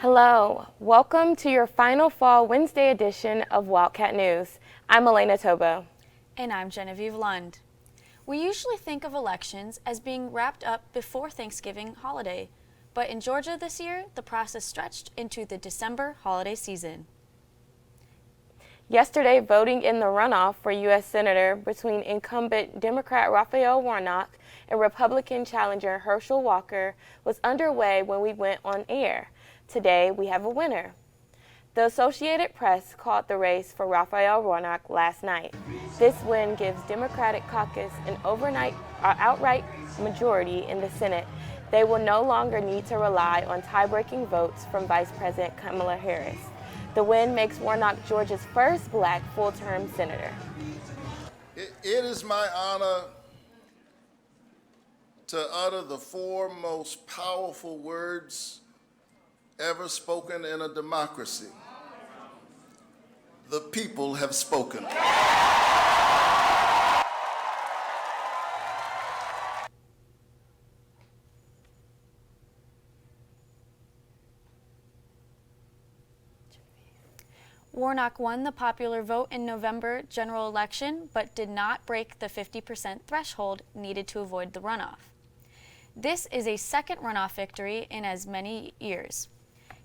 Hello, welcome to your final fall Wednesday edition of Wildcat News. I'm Elena Tobo. And I'm Genevieve Lund. We usually think of elections as being wrapped up before Thanksgiving holiday, but in Georgia this year, the process stretched into the December holiday season. Yesterday, voting in the runoff for U.S. Senator between incumbent Democrat Raphael Warnock and Republican challenger Herschel Walker was underway when we went on air. Today, we have a winner. The Associated Press called the race for Raphael Warnock last night. This win gives Democratic caucus an outright majority in the Senate. They will no longer need to rely on tie-breaking votes from Vice President Kamala Harris. The win makes Warnock Georgia's first black full-term senator. It is my honor to utter the four most powerful words ever spoken in a democracy. The people have spoken. Warnock won the popular vote in November general election, but did not break the 50% threshold needed to avoid the runoff. This is a second runoff victory in as many years.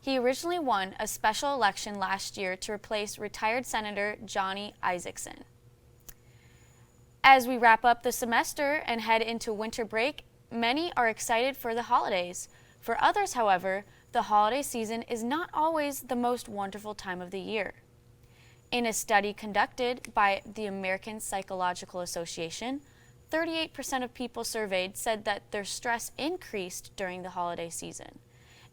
He originally won a special election last year to replace retired Senator Johnny Isakson. As we wrap up the semester and head into winter break, many are excited for the holidays. For others, however, the holiday season is not always the most wonderful time of the year. In a study conducted by the American Psychological Association, 38% of people surveyed said that their stress increased during the holiday season.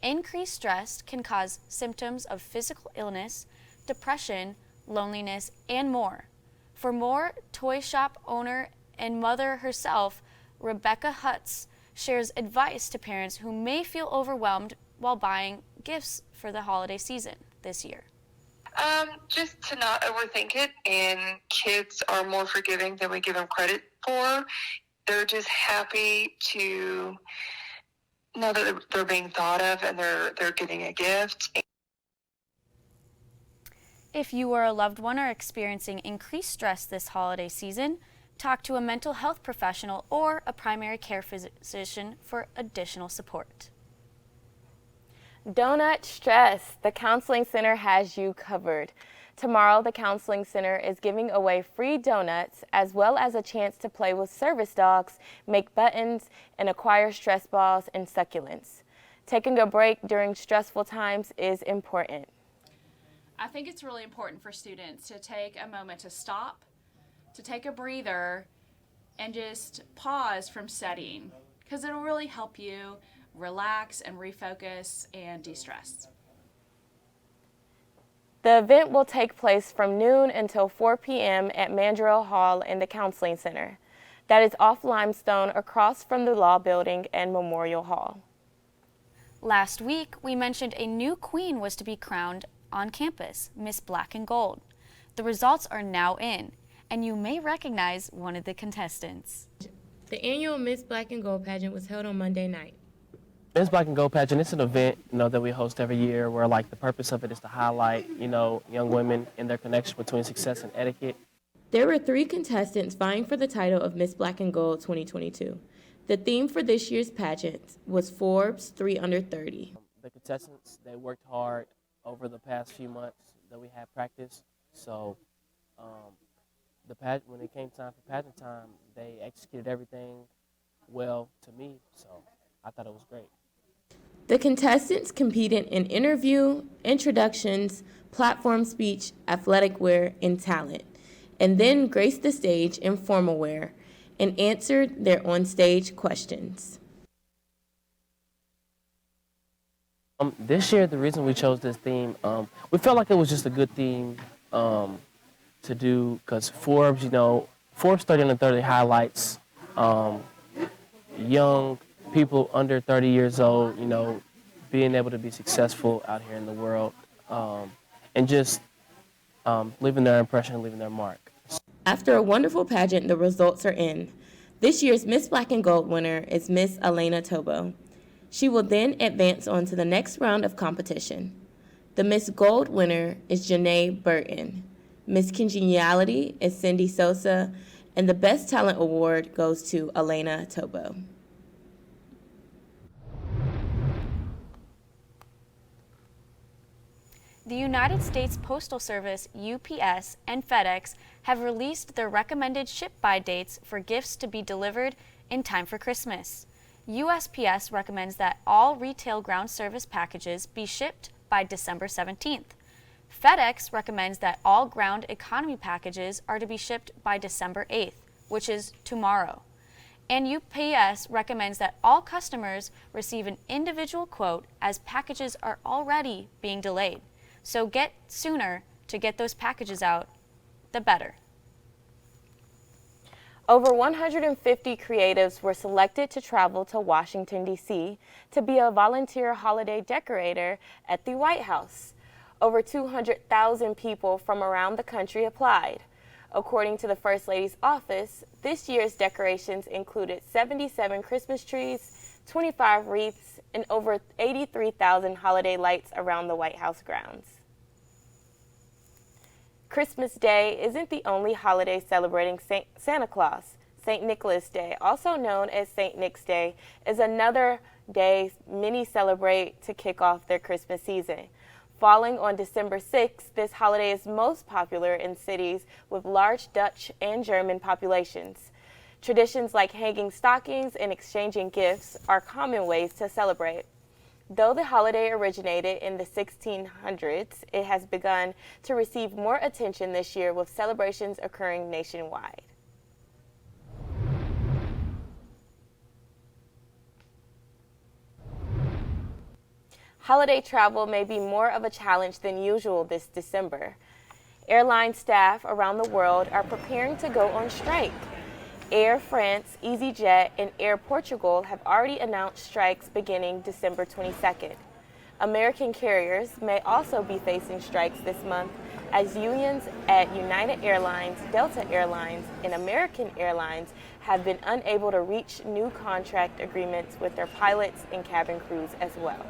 Increased stress can cause symptoms of physical illness, depression, loneliness, and more. For more, toy shop owner and mother herself, Rebecca Hutz, shares advice to parents who may feel overwhelmed while buying gifts for the holiday season this year. Just to not overthink it, and kids are more forgiving than we give them credit for. They're just happy to know that they're being thought of and they're getting a gift. If you or a loved one are experiencing increased stress this holiday season, talk to a mental health professional or a primary care physician for additional support. Donut stress. The Counseling Center has you covered. Tomorrow, the Counseling Center is giving away free donuts as well as a chance to play with service dogs, make buttons, and acquire stress balls and succulents. Taking a break during stressful times is important. I think it's really important for students to take a moment to stop, to take a breather, and just pause from studying, because it'll really help you relax and refocus and de-stress. The event will take place from noon until 4 p.m. at Mandrill Hall in the Counseling Center. That is off Limestone across from the Law Building and Memorial Hall. Last week, we mentioned a new queen was to be crowned on campus, Miss Black and Gold. The results are now in, and you may recognize one of the contestants. The annual Miss Black and Gold pageant was held on Monday night. Miss Black and Gold pageant, it's an event, that we host every year where, the purpose of it is to highlight, young women and their connection between success and etiquette. There were 3 contestants vying for the title of Miss Black and Gold 2022. The theme for this year's pageant was Forbes 3 Under 30. The contestants, they worked hard over the past few months that we had practice. So when it came time for pageant time, they executed everything well to me. So I thought it was great. The contestants competed in interview, introductions, platform speech, athletic wear, and talent, and then graced the stage in formal wear and answered their on-stage questions. This year, the reason we chose this theme, we felt like it was just a good theme to do because Forbes, Forbes 30 Under 30 highlights young people under 30 years old, being able to be successful out here in the world and just leaving their impression and leaving their mark. After a wonderful pageant, the results are in. This year's Miss Black and Gold winner is Miss Elena Tobo. She will then advance on to the next round of competition. The Miss Gold winner is Janae Burton. Miss Congeniality is Cindy Sosa, and the Best Talent Award goes to Elena Tobo. The United States Postal Service, UPS, and FedEx have released their recommended ship-by dates for gifts to be delivered in time for Christmas. USPS recommends that all retail ground service packages be shipped by December 17th. FedEx recommends that all ground economy packages are to be shipped by December 8th, which is tomorrow. And UPS recommends that all customers receive an individual quote as packages are already being delayed. So get sooner to get those packages out, the better. Over 150 creatives were selected to travel to Washington, D.C. to be a volunteer holiday decorator at the White House. Over 200,000 people from around the country applied. According to the First Lady's office, this year's decorations included 77 Christmas trees, 25 wreaths, and over 83,000 holiday lights around the White House grounds. Christmas Day isn't the only holiday celebrating Santa Claus. St. Nicholas Day, also known as St. Nick's Day, is another day many celebrate to kick off their Christmas season. Falling on December 6th, this holiday is most popular in cities with large Dutch and German populations. Traditions like hanging stockings and exchanging gifts are common ways to celebrate. Though the holiday originated in the 1600s, it has begun to receive more attention this year with celebrations occurring nationwide. Holiday travel may be more of a challenge than usual this December. Airline staff around the world are preparing to go on strike. Air France, EasyJet, and Air Portugal have already announced strikes beginning December 22nd. American carriers may also be facing strikes this month as unions at United Airlines, Delta Airlines, and American Airlines have been unable to reach new contract agreements with their pilots and cabin crews as well.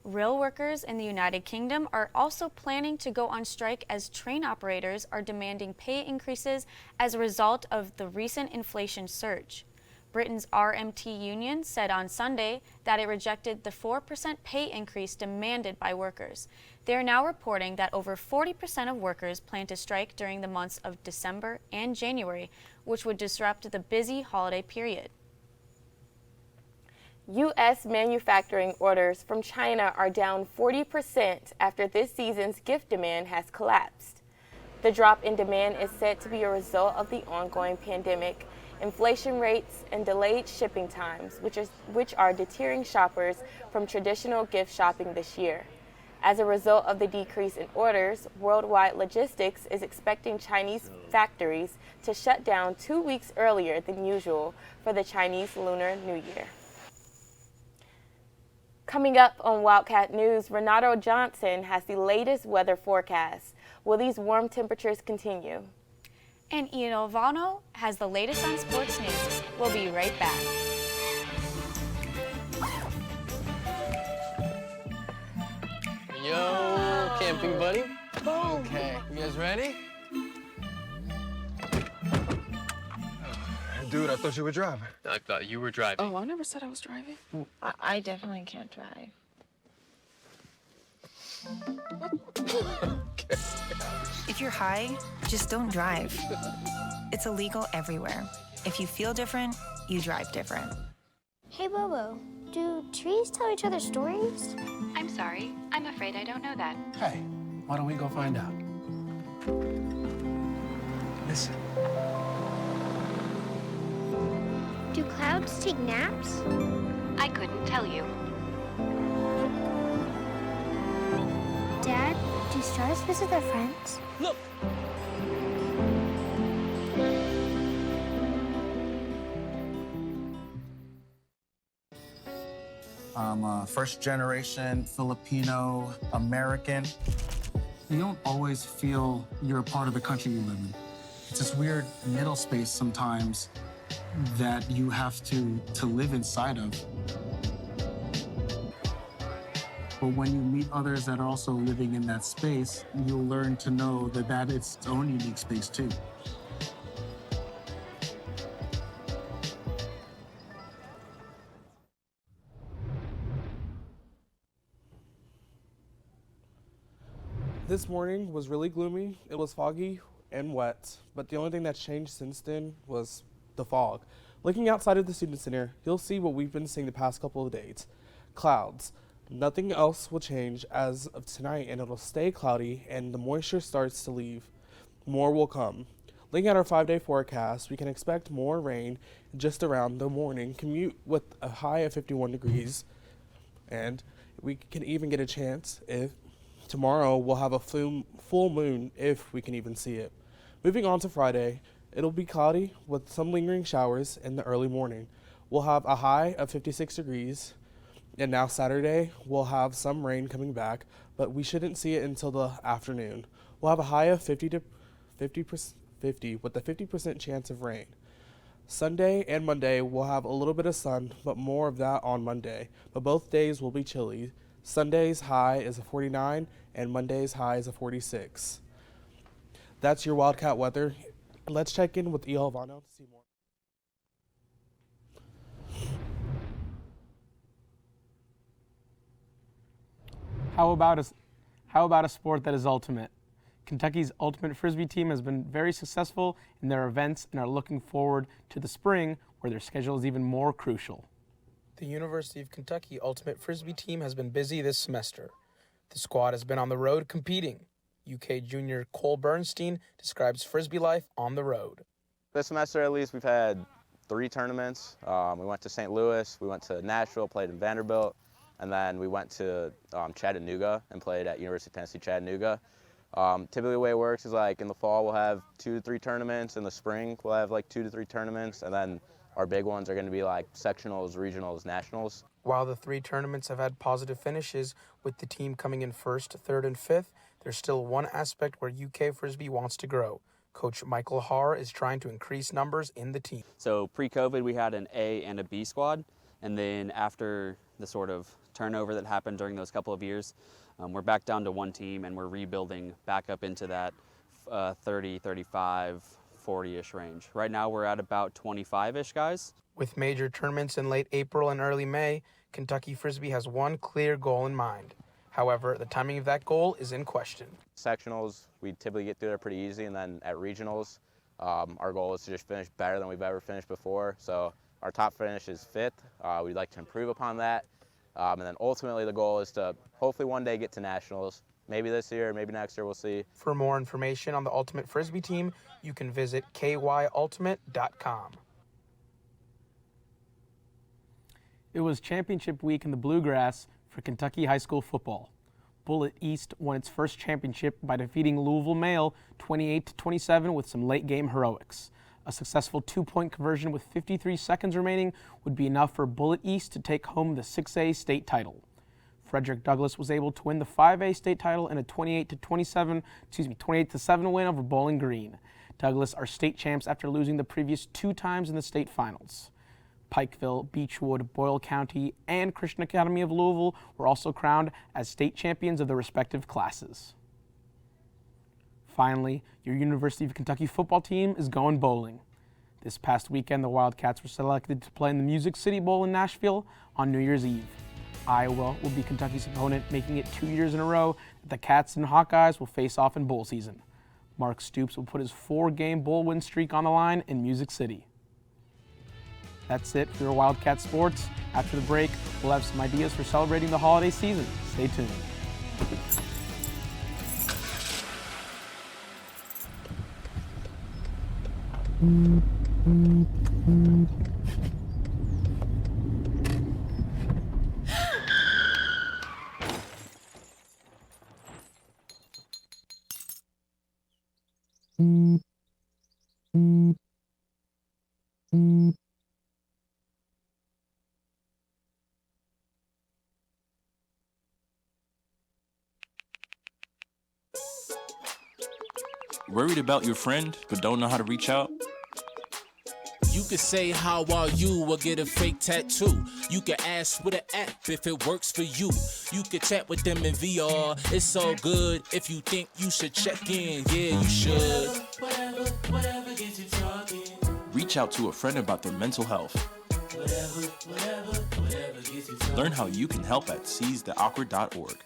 Rail workers in the United Kingdom are also planning to go on strike as train operators are demanding pay increases as a result of the recent inflation surge. Britain's RMT union said on Sunday that it rejected the 4% pay increase demanded by workers. They are now reporting that over 40% of workers plan to strike during the months of December and January, which would disrupt the busy holiday period. U.S. manufacturing orders from China are down 40% after this season's gift demand has collapsed. The drop in demand is said to be a result of the ongoing pandemic, inflation rates, and delayed shipping times, which are deterring shoppers from traditional gift shopping this year. As a result of the decrease in orders, Worldwide Logistics is expecting Chinese factories to shut down 2 weeks earlier than usual for the Chinese Lunar New Year. Coming up on Wildcat News, Renato Johnson has the latest weather forecast. Will these warm temperatures continue? And Ian Olvano has the latest on sports news. We'll be right back. Yo, camping buddy. Okay, you guys ready? Dude, I thought you were driving. I thought you were driving. Oh, I never said I was driving. I definitely can't drive. If you're high, just don't drive. It's illegal everywhere. If you feel different, you drive different. Hey, Bobo, do trees tell each other stories? I'm sorry. I'm afraid I don't know that. Hey, why don't we go find out? Listen. Do clouds take naps? I couldn't tell you. Dad, do stars visit their friends? Look! I'm a first-generation Filipino American. You don't always feel you're a part of the country you live in. It's this weird middle space sometimes that you have to live inside of. But when you meet others that are also living in that space, you'll learn to know that that is its own unique space too. This morning was really gloomy. It was foggy and wet, but the only thing that's changed since then was the fog. Looking outside of the Student Center, you'll see what we've been seeing the past couple of days. Clouds. Nothing else will change as of tonight, and it'll stay cloudy, and the moisture starts to leave. More will come. Looking at our 5-day forecast, we can expect more rain just around the morning, commute with a high of 51 degrees, and we can even get a chance if tomorrow we'll have a full moon if we can even see it. Moving on to Friday, it'll be cloudy with some lingering showers in the early morning. We'll have a high of 56 degrees, and now Saturday we'll have some rain coming back, but we shouldn't see it until the afternoon. We'll have a high of 50 with a 50% chance of rain. Sunday and Monday we'll have a little bit of sun, but more of that on Monday. But both days will be chilly. Sunday's high is a 49 and Monday's high is a 46. That's your Wildcat weather. Let's check in with E.L. Vano to see more. How about a sport that is ultimate? Kentucky's Ultimate Frisbee team has been very successful in their events and are looking forward to the spring, where their schedule is even more crucial. The University of Kentucky Ultimate Frisbee team has been busy this semester. The squad has been on the road competing. UK junior Cole Bernstein describes Frisbee life on the road. This semester, at least, we've had 3 tournaments. We went to St. Louis, we went to Nashville, played in Vanderbilt, and then we went to Chattanooga and played at University of Tennessee Chattanooga. Typically the way it works is like in the fall we'll have 2 to 3 tournaments, in the spring we'll have like 2 to 3 tournaments, and then our big ones are going to be like sectionals, regionals, nationals. While the 3 tournaments have had positive finishes, with the team coming in 1st, 3rd, and 5th, there's still one aspect where UK Frisbee wants to grow. Coach Michael Haar is trying to increase numbers in the team. So pre-COVID, we had an A and a B squad, and then after the sort of turnover that happened during those couple of years, we're back down to 1 team, and we're rebuilding back up into that 30, 35, 40-ish range. Right now we're at about 25-ish guys. With major tournaments in late April and early May, Kentucky Frisbee has one clear goal in mind. However, the timing of that goal is in question. Sectionals, we typically get through there pretty easy, and then at regionals, our goal is to just finish better than we've ever finished before. So our top finish is 5th. We'd like to improve upon that. And then ultimately the goal is to hopefully one day get to nationals. Maybe this year, maybe next year, we'll see. For more information on the Ultimate Frisbee team, you can visit kyultimate.com. It was championship week in the Bluegrass for Kentucky high school football. Bullitt East won its first championship by defeating Louisville Male 28-27 with some late game heroics. A successful 2-point conversion with 53 seconds remaining would be enough for Bullitt East to take home the 6A state title. Frederick Douglass was able to win the 5A state title in a 28-7 win over Bowling Green. Douglass are state champs after losing the previous 2 times in the state finals. Pikeville, Beechwood, Boyle County, and Christian Academy of Louisville were also crowned as state champions of their respective classes. Finally, your University of Kentucky football team is going bowling. This past weekend, the Wildcats were selected to play in the Music City Bowl in Nashville on New Year's Eve. Iowa will be Kentucky's opponent, making it 2 years in a row that the Cats and Hawkeyes will face off in bowl season. Mark Stoops will put his 4-game bowl win streak on the line in Music City. That's it for your Wildcat Sports. After the break, we'll have some ideas for celebrating the holiday season. Stay tuned. Worried about your friend but don't know how to reach out? You can say how are you or get a fake tattoo. You can ask with an app if it works for you. You can chat with them in VR. It's so good. If you think you should check in, yeah, you should. Whatever gets you talking. Reach out to a friend about their mental health. Whatever gets you talking. Learn how you can help at seizetheawkward.org.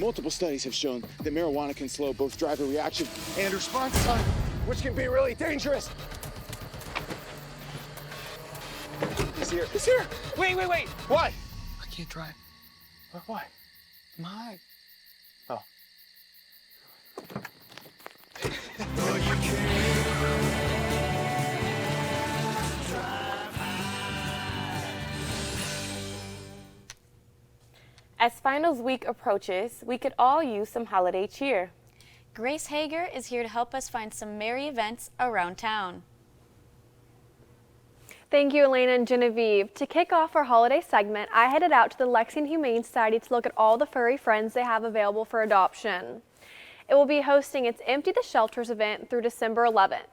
Multiple studies have shown that marijuana can slow both driver reaction and response time, which can be really dangerous. He's here. He's here. Wait. What? I can't drive. Why? I'm high. Oh. As finals week approaches, we could all use some holiday cheer. Grace Hager is here to help us find some merry events around town. Thank you, Elena and Genevieve. To kick off our holiday segment, I headed out to the Lexington Humane Society to look at all the furry friends they have available for adoption. It will be hosting its Empty the Shelters event through December 11th.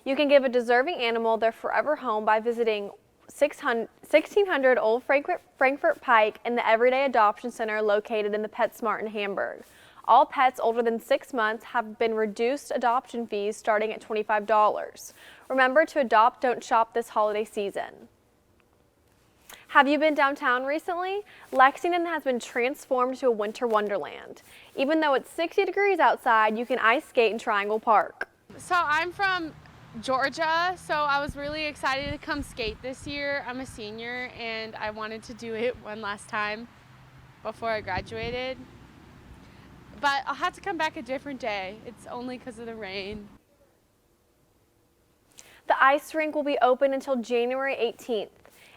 You can give a deserving animal their forever home by visiting 1600 Old Frankfurt Pike in the Everyday Adoption Center located in the PetSmart in Hamburg. All pets older than 6 months have been reduced adoption fees starting at $25. Remember to adopt, don't shop this holiday season. Have you been downtown recently? Lexington has been transformed to a winter wonderland. Even though it's 60 degrees outside, you can ice skate in Triangle Park. So I'm from Georgia, so I was really excited to come skate this year. I'm a senior and I wanted to do it one last time before I graduated. But I'll have to come back a different day. It's only because of the rain. The ice rink will be open until January 18th.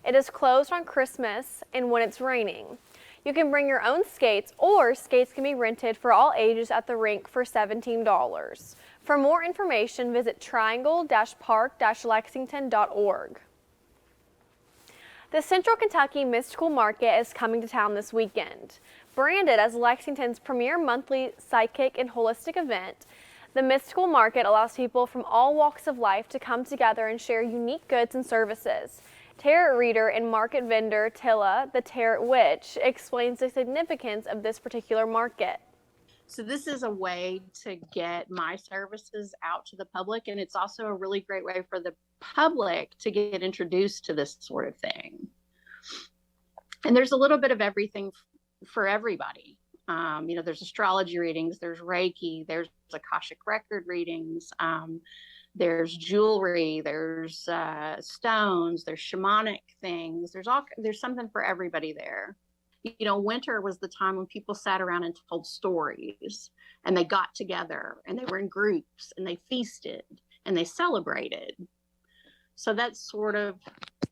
It is closed on Christmas and when it's raining. You can bring your own skates, or skates can be rented for all ages at the rink for $17. For more information, visit triangle-park-lexington.org. The Central Kentucky Mystical Market is coming to town this weekend. Branded as Lexington's premier monthly psychic and holistic event, the Mystical Market allows people from all walks of life to come together and share unique goods and services. Tarot reader and market vendor Tilla, the Tarot Witch, explains the significance of this particular market. So this is a way to get my services out to the public, and it's also a really great way for the public to get introduced to this sort of thing. And there's a little bit of everything for everybody. There's astrology readings, there's Reiki, there's Akashic record readings, there's jewelry, there's stones, there's shamanic things. There's something for everybody there. Winter was the time when people sat around and told stories, and they got together and they were in groups and they feasted and they celebrated. So that's sort of,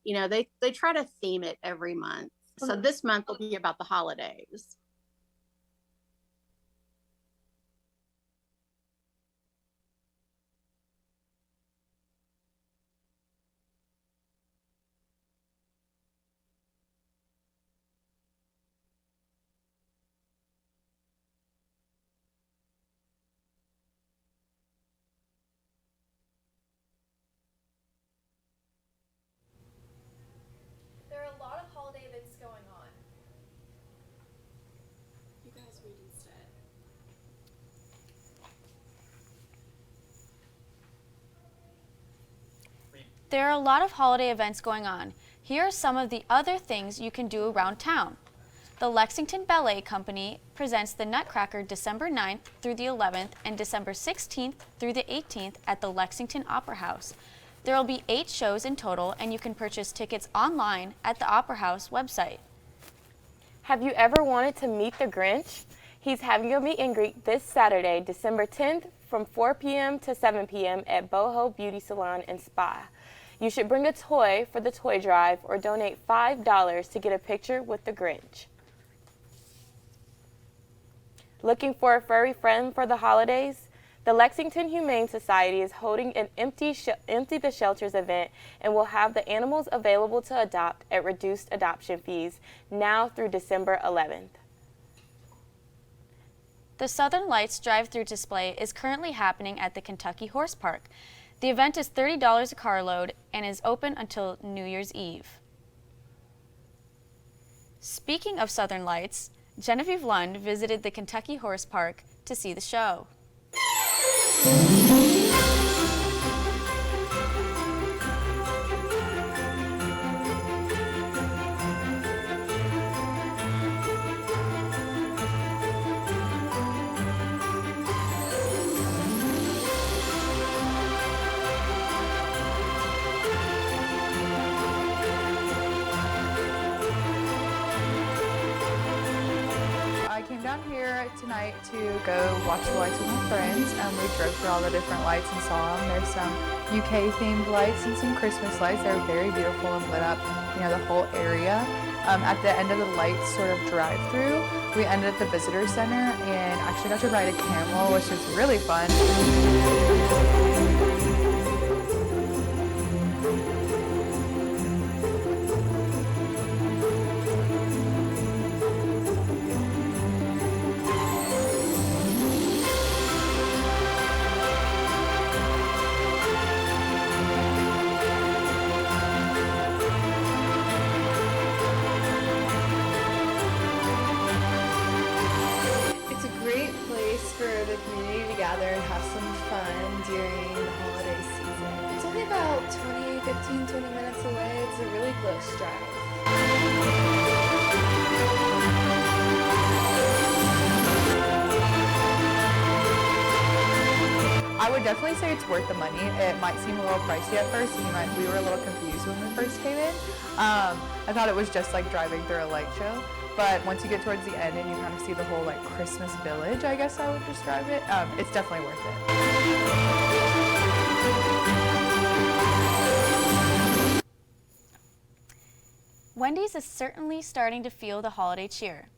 they try to theme it every month. So this month will be about the holidays. There are a lot of holiday events going on. You guys read instead. There are a lot of holiday events going on. Here are some of the other things you can do around town. The Lexington Ballet Company presents the Nutcracker December 9th through the 11th and December 16th through the 18th at the Lexington Opera House. There will be 8 shows in total, and you can purchase tickets online at the Opera House website. Have you ever wanted to meet the Grinch? He's having a meet and greet this Saturday, December 10th from 4 p.m. to 7 p.m. at Boho Beauty Salon and Spa. You should bring a toy for the toy drive or donate $5 to get a picture with the Grinch. Looking for a furry friend for the holidays? The Lexington Humane Society is holding an Empty the Shelters event and will have the animals available to adopt at reduced adoption fees now through December 11th. The Southern Lights drive-through display is currently happening at the Kentucky Horse Park. The event is $30 a carload and is open until New Year's Eve. Speaking of Southern Lights, Genevieve Lund visited the Kentucky Horse Park to see the show. I came down here tonight to go watch the lights with my friends, and we drove through all the different lights and saw them. There's some UK themed lights and some Christmas lights. They're very beautiful and lit up, the whole area. At the end of the lights sort of drive through, we ended at the visitor center and actually got to ride a camel, which was really fun. For the community to gather and have some fun during the holiday season. It's only about 20 minutes away. It's a really close drive. I would definitely say it's worth the money. It might seem a little pricey at first, and we were a little confused when we first came in. I thought it was just like driving through a light show. But once you get towards the end and you kind of see the whole like Christmas village, I guess I would describe it, it's definitely worth it. Wendy's is certainly starting to feel the holiday cheer.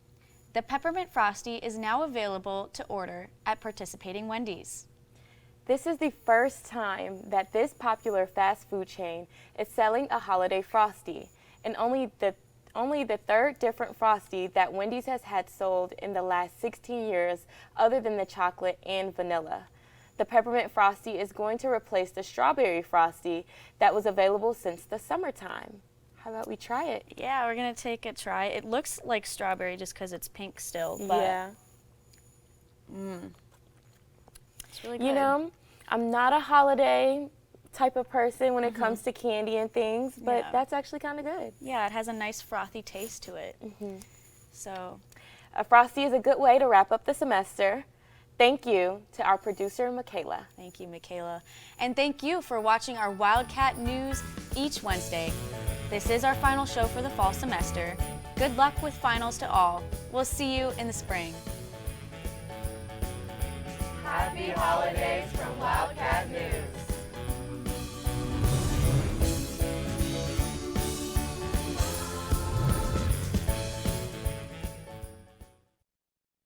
The Peppermint Frosty is now available to order at participating Wendy's. This is the first time that this popular fast food chain is selling a holiday Frosty, and only the third different Frosty that Wendy's has had sold in the last 16 years other than the chocolate and vanilla. The Peppermint Frosty is going to replace the Strawberry Frosty that was available since the summertime. How about we try it? Yeah, we're going to take a try. It looks like strawberry just because it's pink still. But yeah. It's really good. You know, I'm not a holiday type of person when it comes to candy and things, but that's actually kind of good. Yeah, it has a nice frothy taste to it. So, a Frosty is a good way to wrap up the semester. Thank you to our producer, Michaela. Thank you, Michaela. And thank you for watching our Wildcat News each Wednesday. This is our final show for the fall semester. Good luck with finals to all. We'll see you in the spring. Happy holidays from Wildcat News.